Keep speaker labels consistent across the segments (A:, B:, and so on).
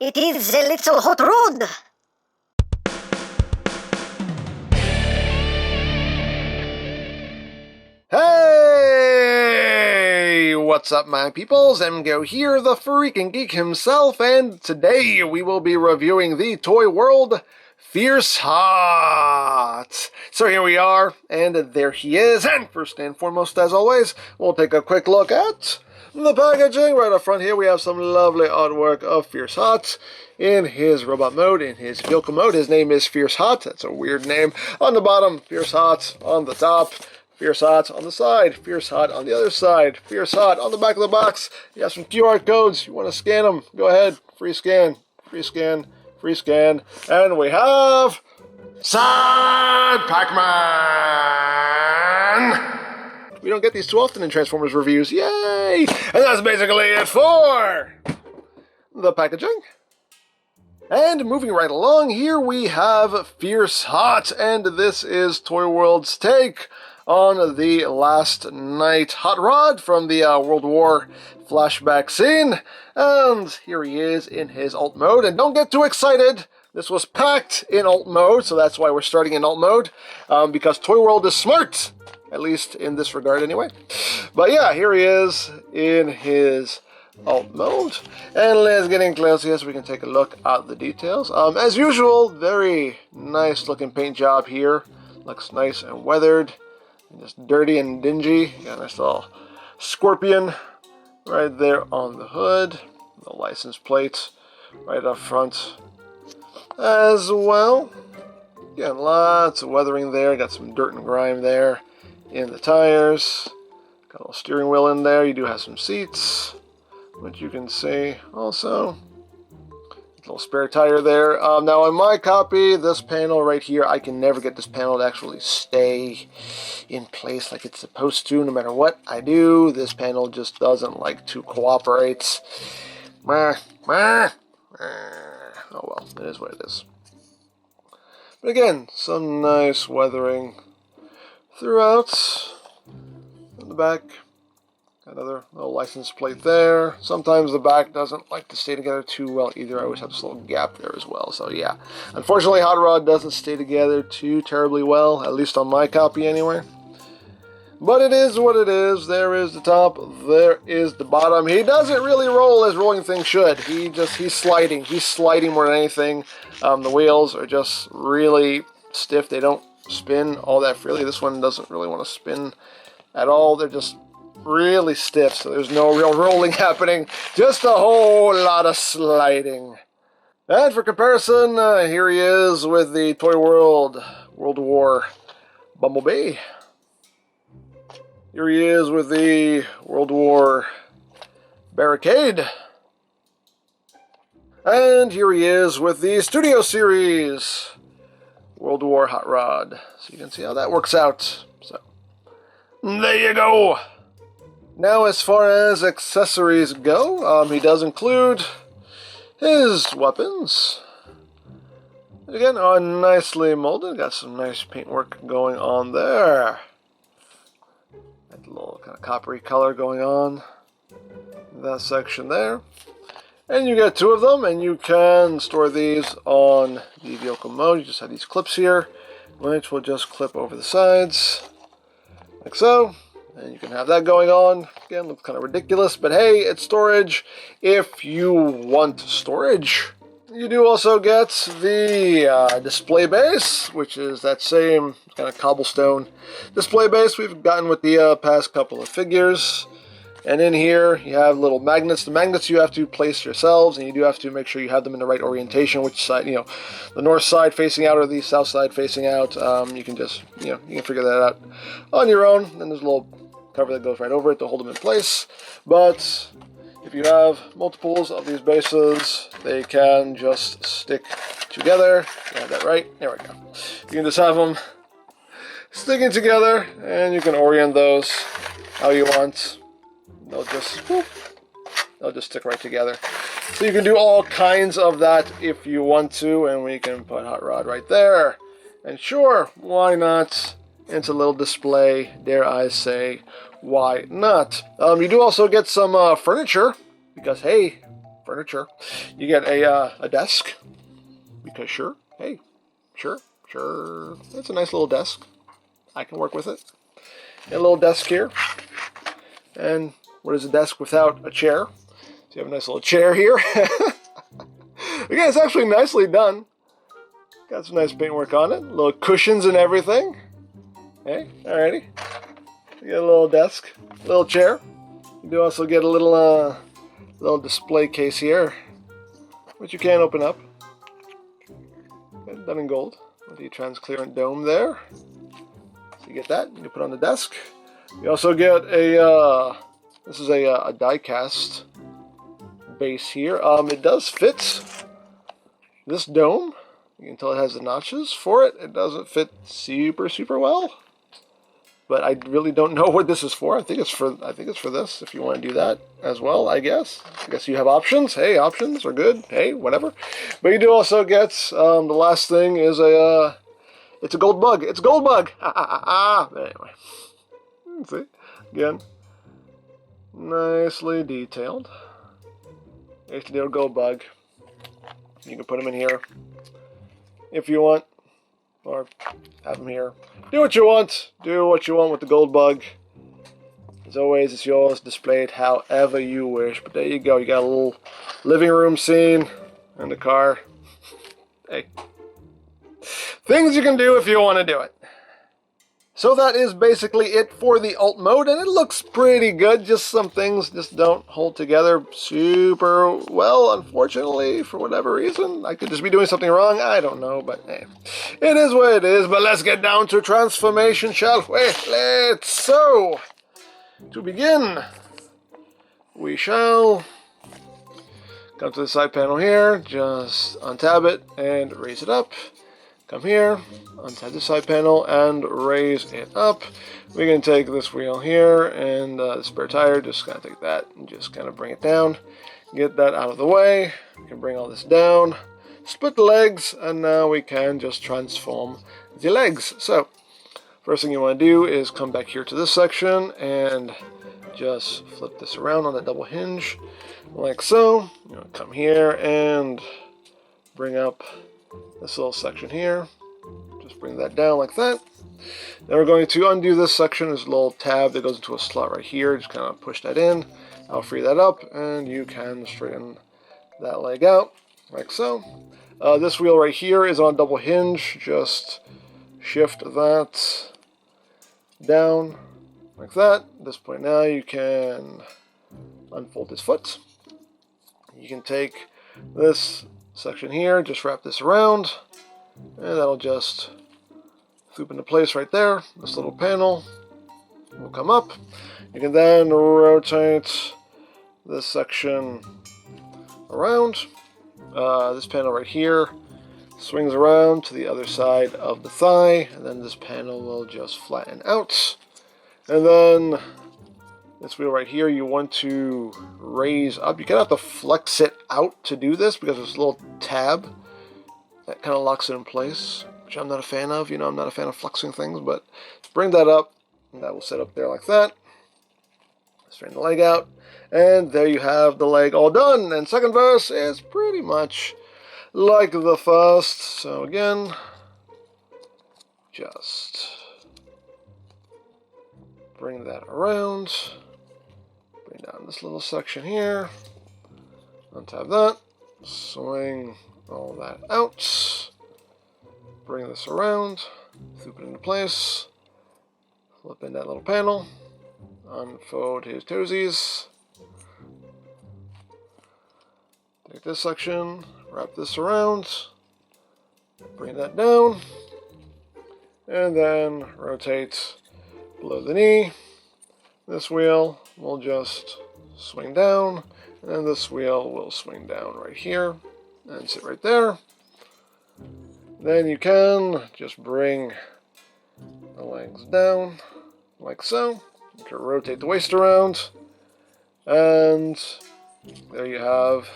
A: It is a little hot rod.
B: Hey! What's up, my peoples? EmGo here, the freaking geek himself, and today we will be reviewing the Toyworld Fierce Hot. So here we are, and there he is, and first and foremost, as always, we'll take a quick look at the packaging. Right up front here, we have some lovely artwork of Fierce Hot in his robot mode, in his vehicle mode. His name is Fierce Hot. That's a weird name. On the bottom, Fierce Hot. On the top, Fierce Hot on the side, Fierce Hot on the other side, Fierce Hot on the back of the box. You have some QR codes. You want to scan them, go ahead. Free scan, free scan, free scan. And we have Side Pac-Man. We don't get these too often in Transformers reviews. Yay! And that's basically it for the packaging. And moving right along, here we have Fierce Hot. And this is Toyworld's take on the last night hot rod from the World War flashback scene. And here he is in his alt mode. And don't get too excited. This was packed in alt mode, so that's why we're starting in alt mode. Because Toyworld is smart. At least in this regard, anyway. But yeah, here he is in his alt mode. And let's get in close here so we can take a look at the details. As usual, very nice looking paint job here. Looks nice and weathered. Just dirty and dingy. Got a nice little scorpion right there on the hood. The license plate right up front as well. Again, lots of weathering there. Got some dirt and grime there in the tires. Got a little steering wheel in there. You do have some seats, which you can see also. A little spare tire there. Now on my copy, this panel right here, I can never get this panel to actually stay in place like it's supposed to. No matter what I do, this panel just doesn't like to cooperate. Oh well, it is what it is. But again, some nice weathering throughout. On the back, another little license plate there. Sometimes the back doesn't like to stay together too well either. I always have this little gap there as well. So yeah, unfortunately hot rod doesn't stay together too terribly well, at least on my copy anyway. But it is what it is. There is the top, there is the bottom. He doesn't really roll as rolling things should. He's sliding. He's sliding more than anything. The wheels are just really stiff. They don't spin all that freely. This one doesn't really want to spin at all. They're just really stiff, so there's no real rolling happening, just a whole lot of sliding. And for comparison, here he is with the Toyworld World War Bumblebee. Here he is with the World War Barricade. And here he is with the Studio Series World War Hot Rod. So you can see how that works out. So there you go. Now, as far as accessories go, he does include his weapons. Again, are nicely molded. Got some nice paintwork going on there. Got a little kind of coppery color going on in that section there. And you get two of them, and you can store these on the vehicle mode. You just have these clips here, which will just clip over the sides, like so. And you can have that going on. Again, looks kind of ridiculous, but hey, it's storage if you want storage. You do also get the display base, which is that same kind of cobblestone display base we've gotten with the past couple of figures. And in here, you have little magnets. The magnets you have to place yourselves, and you do have to make sure you have them in the right orientation, which side, the north side facing out or the south side facing out. You can just, you can figure that out on your own. And there's a little cover that goes right over it to hold them in place. But if you have multiples of these bases, they can just stick together. You have that right. There we go. You can just have them sticking together, and you can orient those how you want. They'll just stick right together. So you can do all kinds of that if you want to, and we can put Hot Rod right there. And sure, why not? It's a little display, dare I say, why not? You do also get some furniture, because hey, furniture. You get a desk, because sure, hey, sure, it's a nice little desk. I can work with it. A little desk here. And what is a desk without a chair? So you have a nice little chair here. Again, it's actually nicely done. Got some nice paintwork on it. Little cushions and everything. Hey, alrighty. You get a little desk, little chair. You do also get a little display case here, which you can open up. Done in gold with the transparent dome there. So you get that. You put on the desk. You also get this is a die cast base here. It does fit this dome. You can tell it has the notches for it. It doesn't fit super well. But I really don't know what this is for. I think it's for this, if you want to do that as well, I guess. I guess you have options. Hey, options are good. Hey, whatever. But you do also get, the last thing is it's a gold bug. It's a gold bug! But anyway. See? Again. Nicely detailed. Nicely detailed gold bug. You can put them in here if you want. Or have them here. Do what you want. Do what you want with the gold bug. As always, it's yours. Display it however you wish. But there you go. You got a little living room scene in the car. Hey. Things you can do if you want to do it. So that is basically it for the alt mode, and it looks pretty good. Just some things just don't hold together super well, unfortunately, for whatever reason. I could just be doing something wrong, I don't know, but hey, it is what it is. But let's get down to transformation, shall we? So, to begin, we shall come to the side panel here, just untab it and raise it up. Come here, untap the side panel, and raise it up. We can take this wheel here and the spare tire, just kind of take that and just kind of bring it down. Get that out of the way. We can bring all this down, split the legs, and now we can just transform the legs. So, first thing you want to do is come back here to this section and just flip this around on the double hinge, like so. You know, come here and bring up this little section here. Just bring that down like that. Then we're going to undo this section. There's a little tab that goes into a slot right here. Just kind of push that in. I'll free that up, and you can straighten that leg out like so. This wheel right here is on double hinge. Just shift that down like that. At this point now you can unfold this foot. You can take this section here, just wrap this around, and that'll just swoop into place right there. This little panel will come up. You can then rotate this section around. This panel right here swings around to the other side of the thigh, and then this panel will just flatten out. And then this wheel right here, you want to raise up. You kind of have to flex it out to do this because there's a little tab that kind of locks it in place, which I'm not a fan of. You know, I'm not a fan of flexing things, but bring that up, and that will sit up there like that. Straighten the leg out, and there you have the leg all done. And second verse is pretty much like the first. So again, just bring that around. Bring down this little section here, untap that, swing all that out, bring this around, swoop it into place, flip in that little panel, unfold his toesies, take this section, wrap this around, bring that down, and then rotate below the knee. This wheel will just swing down, and this wheel will swing down right here and sit right there. Then you can just bring the legs down like so. You can rotate the waist around, and there you have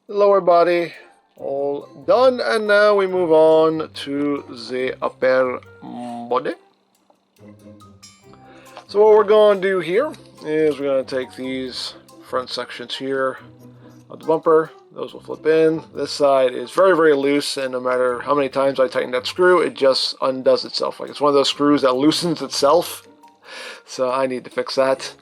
B: the lower body all done. And now we move on to the upper body. So what we're going to do here is we're going to take these front sections here of the bumper. Those will flip in. This side is very, very loose, and no matter how many times I tighten that screw, it just undoes itself. Like it's one of those screws that loosens itself. So I need to fix that.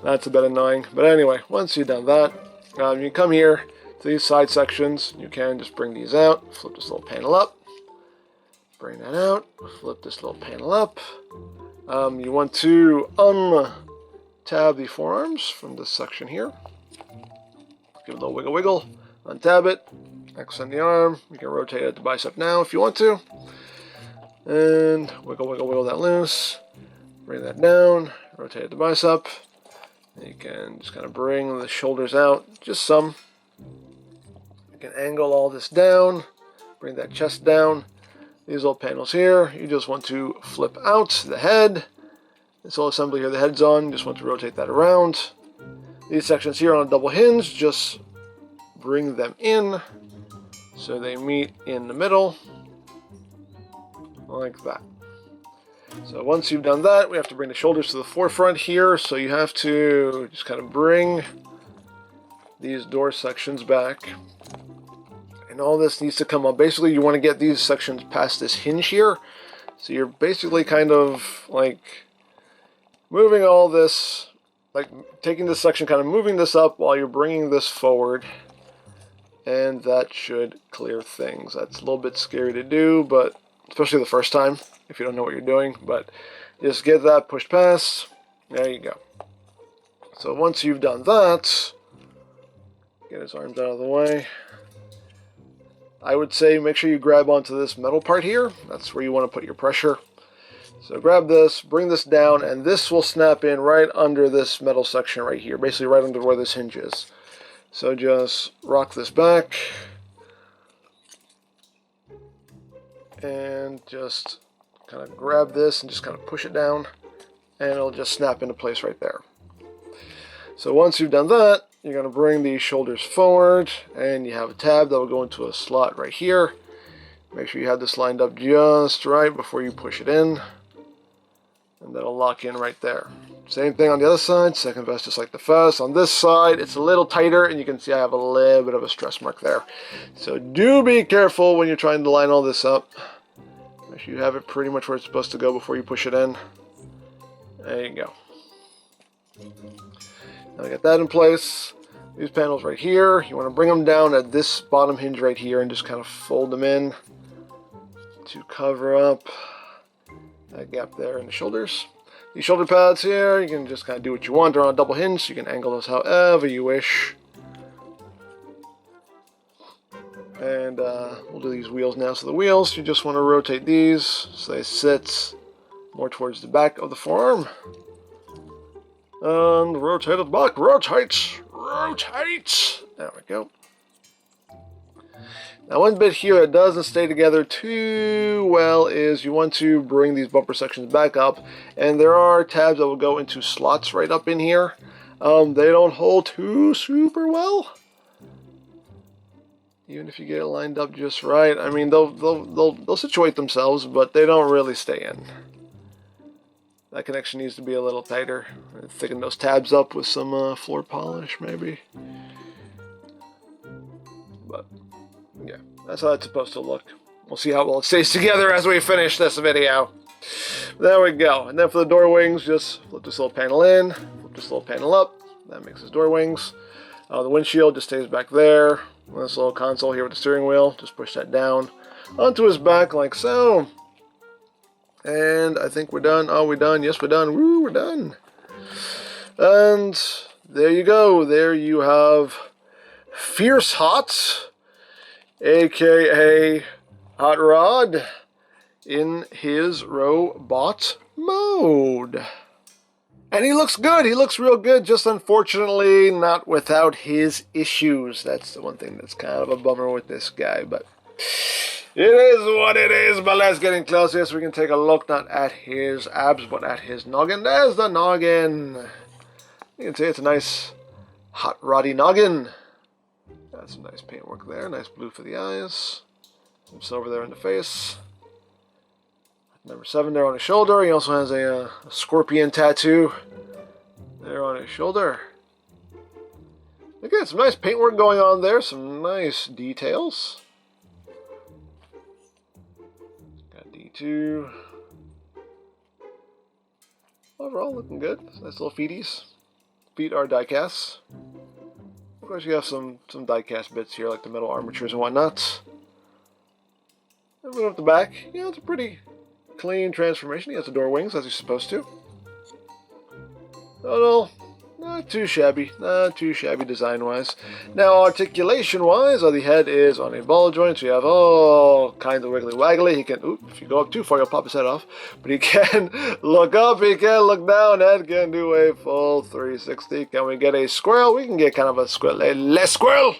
B: That's a bit annoying. But anyway, once you've done that, you come here to these side sections. You can just bring these out, flip this little panel up, bring that out, flip this little panel up. You want to untab the forearms from this section here. Give it a little wiggle wiggle, untab it, extend the arm. You can rotate it to bicep now if you want to. And wiggle wiggle wiggle that loose. Bring that down, rotate it to bicep. And you can just kind of bring the shoulders out, just some. You can angle all this down, bring that chest down. These little panels here, you just want to flip out the head. This whole assembly here, the head's on, you just want to rotate that around. These sections here on a double hinge, just bring them in so they meet in the middle, like that. So once you've done that, we have to bring the shoulders to the forefront here, so you have to just kind of bring these door sections back. And all this needs to come up. Basically, you want to get these sections past this hinge here. So you're basically kind of like moving all this, like taking this section, kind of moving this up while you're bringing this forward. And that should clear things. That's a little bit scary to do, but especially the first time if you don't know what you're doing. But just get that pushed past. There you go. So once you've done that, get his arms out of the way. I would say make sure you grab onto this metal part here. That's where you want to put your pressure. So grab this, bring this down, and this will snap in right under this metal section right here, basically right under where this hinge is. So just rock this back and just kind of grab this and just kind of push it down, and it'll just snap into place right there. So once you've done that, you're going to bring these shoulders forward, and you have a tab that will go into a slot right here. Make sure you have this lined up just right before you push it in, and that'll lock in right there. Same thing on the other side, second vest just like the first. On this side, it's a little tighter, and you can see I have a little bit of a stress mark there. So do be careful when you're trying to line all this up. Make sure you have it pretty much where it's supposed to go before you push it in. There you go. Now we got that in place. These panels right here, you want to bring them down at this bottom hinge right here and just kind of fold them in to cover up that gap there in the shoulders. These shoulder pads here, you can just kind of do what you want. They're on a double hinge, so you can angle those however you wish. And we'll do these wheels now. So the wheels, you just want to rotate these so they sit more towards the back of the forearm. And rotate at the back. Rotate! Rotate! There we go. Now one bit here that doesn't stay together too well is you want to bring these bumper sections back up. And there are tabs that will go into slots right up in here. They don't hold too super well. Even if you get it lined up just right. I mean, they'll situate themselves, but they don't really stay in. That connection needs to be a little tighter. Thicken those tabs up with some floor polish, maybe. But, yeah, that's how it's supposed to look. We'll see how well it stays together as we finish this video. There we go. And then for the door wings, just flip this little panel in, flip this little panel up. That makes his door wings. The windshield just stays back there. This little console here with the steering wheel, just push that down onto his back like so. And I think we're done. Are we done? Yes, we're done. Woo, we're done. And there you go. There you have Fierce Hot, aka Hot Rod, in his robot mode. And he looks good. He looks real good. Just unfortunately not without his issues. That's the one thing that's kind of a bummer with this guy. But it is what it is. But let's get in closer so we can take a look not at his abs but at his noggin. There's the noggin. You can see it's a nice hot roddy noggin. Got some nice paintwork there. Nice blue for the eyes. Some silver there in the face. Number 7 there on his shoulder. He also has a scorpion tattoo there on his shoulder. Again, some nice paintwork going on there, some nice details. Got D2. Overall, looking good. Nice little feeties. Feet are die-casts. Of course, you have some die-cast bits here, like the metal armatures and whatnot. And moving up the back, it's a pretty clean transformation. He has the door wings, as he's supposed to. Total, not too shabby design-wise. Now, articulation-wise, the head is on a ball joint, so you have all kinds of wiggly-waggly. He can, if you go up too far, you'll pop his head off. But he can look up, he can look down, and can do a full 360. Can we get a squirrel? We can get kind of a squirrel, a less squirrel.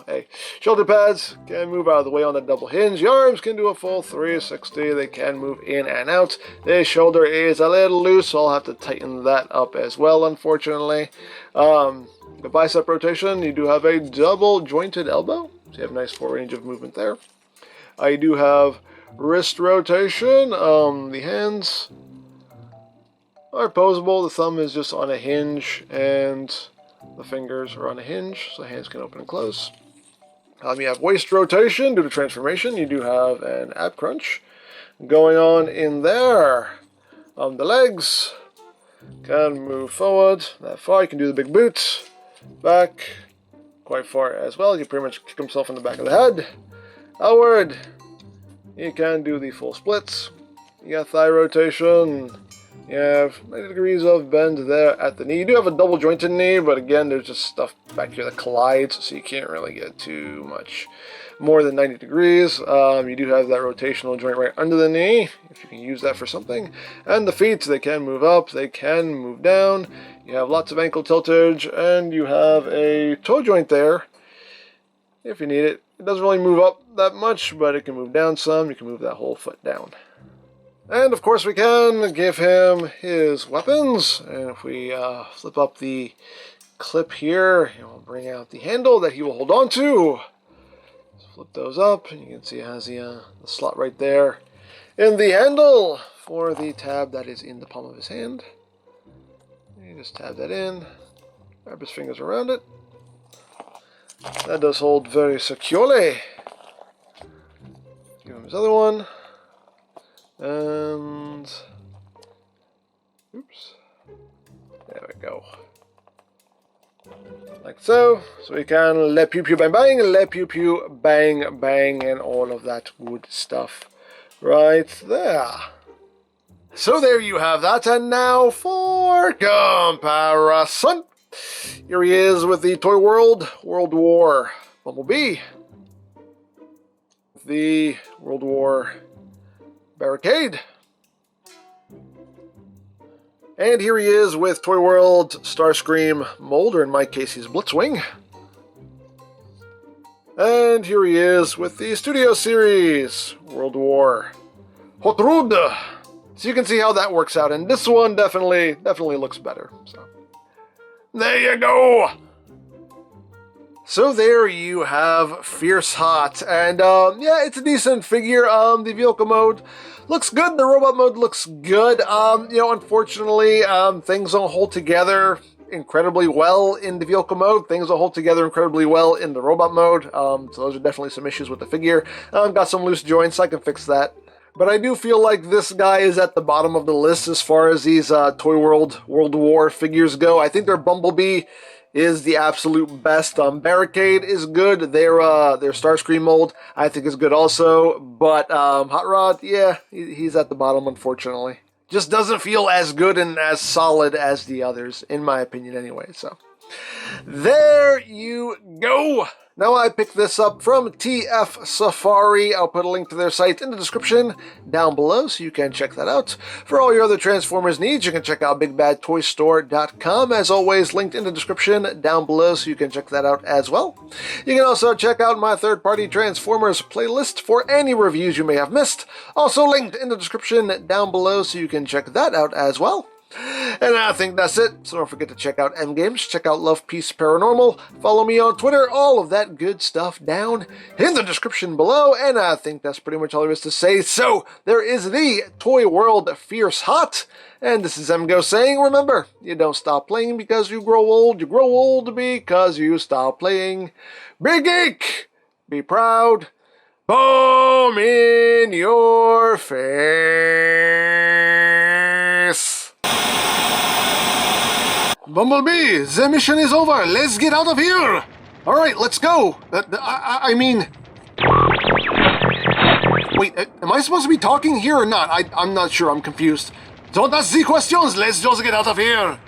B: Hey, shoulder pads can move out of the way on the double hinge. The arms can do a full 360. They can move in and out. The shoulder is a little loose, so I'll have to tighten that up as well, unfortunately. The bicep rotation, you do have a double jointed elbow, so you have a nice full range of movement there. You do have wrist rotation. The hands are posable. The thumb is just on a hinge, and the fingers are on a hinge, so hands can open and close. You have waist rotation due to transformation. You do have an ab crunch going on in there. The legs can move forward that far. You can do the big boot. Back quite far as well. You can pretty much kick himself in the back of the head. Outward. You can do the full splits. You got thigh rotation. You have 90 degrees of bend there at the knee. You do have a double jointed knee, but again, there's just stuff back here that collides, so you can't really get too much more than 90 degrees. You do have that rotational joint right under the knee, if you can use that for something. And the feet, they can move up, they can move down. You have lots of ankle tiltage, and you have a toe joint there, if you need it. It doesn't really move up that much, but it can move down some. You can move that whole foot down. And of course we can give him his weapons, and if we flip up the clip here, we'll bring out the handle that he will hold on to. Let's flip those up, and you can see it has the slot right there in the handle for the tab that is in the palm of his hand. And you just tab that in, wrap his fingers around it. That does hold very securely. Give him his other one. And oops, there we go, like so. So we can let pew pew bang bang, let pew pew bang bang, and all of that good stuff right there. So there you have that, and now for comparison. Here he is with the Toyworld World War Bumblebee, the World War Barricade. And here he is with Toyworld Starscream mold, or in my case he's Blitzwing. And here he is with the Studio Series World War Hot Rod. So you can see how that works out, and this one definitely looks better. So there you go. So there you have Fierce Hot, and yeah, it's a decent figure. The vehicle mode looks good, the robot mode looks good. Unfortunately, things don't hold together incredibly well in the vehicle mode. Things don't hold together incredibly well in the robot mode. So those are definitely some issues with the figure. Got some loose joints, I can fix that. But I do feel like this guy is at the bottom of the list as far as these Toyworld World War figures go. I think their Bumblebee is the absolute best. Barricade is good. Their Starscream mold, I think, is good also. But Hot Rod, yeah, he's at the bottom, unfortunately. Just doesn't feel as good and as solid as the others, in my opinion anyway. So there you go. Now I picked this up from TF Safari. I'll put a link to their site in the description down below so you can check that out. For all your other Transformers needs, you can check out BigBadToyStore.com. As always, linked in the description down below so you can check that out as well. You can also check out my third-party Transformers playlist for any reviews you may have missed. Also linked in the description down below so you can check that out as well. And I think that's it. So don't forget to check out EmGo's, check out Love Peace Paranormal, follow me on Twitter, all of that good stuff down in the description below. And I think that's pretty much all there is to say. So there is the Toyworld Fierce Hot. And this is EmGo saying, remember, you don't stop playing because you grow old because you stop playing. Be geek, be proud, boom in your face. Bumblebee, the mission is over. Let's get out of here. All right, let's go. I mean... Wait, am I supposed to be talking here or not? I'm not sure. I'm confused. Don't ask the questions. Let's just get out of here.